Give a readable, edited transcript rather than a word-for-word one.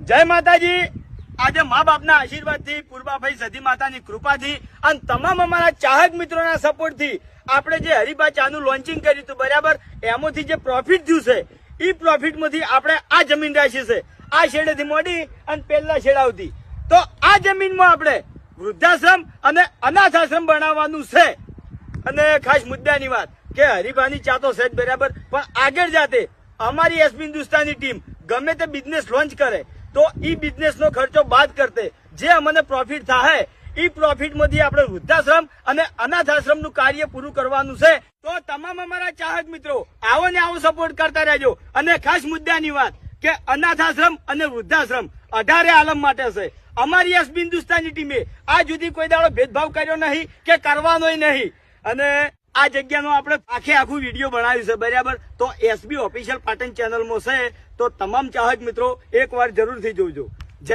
જય માતાજી। આજે મા બાપના આશીર્વાદથી, પૂર્વાભાઈ સધી માતાની કૃપાથી અને તમામ અમારા ચાહક મિત્રોના સપોર્ટથી આપણે જે હરિભા ચાનું લોન્ચિંગ કર્યું હતું, બરાબર, એમાંથી જે પ્રોફિટ થયું છે એ પ્રોફિટમાંથી આપણે આ જમીન રાખી છે, આ શેડેથી મોડી અને પહેલા શેડ આવતી, તો આ જમીનમાં આપણે વૃદ્ધાશ્રમ અને અનાથ આશ્રમ બનાવવાનું છે। અને ખાસ મુદ્દાની વાત કે હરિભાની ચા તો છે જ, બરાબર, પણ આગળ જાતે અમારી એસબી હિન્દુસ્તાની ટીમ ગમે તે બિઝનેસ લોન્ચ કરે તો એ બિઝનેસ નો ખર્ચો બાદ કરતે જે અમને પ્રોફિટ થાય એ પ્રોફિટ માંથી આપણે વૃદ્ધાશ્રમ અને અનાથ આશ્રમ નું કાર્ય પૂરું કરવાનું છે। તો તમામ અમારા ચાહક મિત્રો આવો ને આવો સપોર્ટ કરતા રહેજો। અને ખાસ મુદ્દાની વાત કે અનાથ આશ્રમ અને વૃદ્ધાશ્રમ 18 આલમ માટે છે। અમારી એસબી હિન્દુસ્તાની ટીમે આ સુધી કોઈ દાડો ભેદભાવ કર્યો નહીં કે કરવાનો નહીં। અને આ જગ્યાનો આપણે આખું વિડીયો બનાવ્યું છે, બરાબર, તો એસબી ઓફિશિયલ પાટણ ચેનલમાં છે, તો તમામ ચાહક મિત્રો એકવાર જરૂરથી જોજો।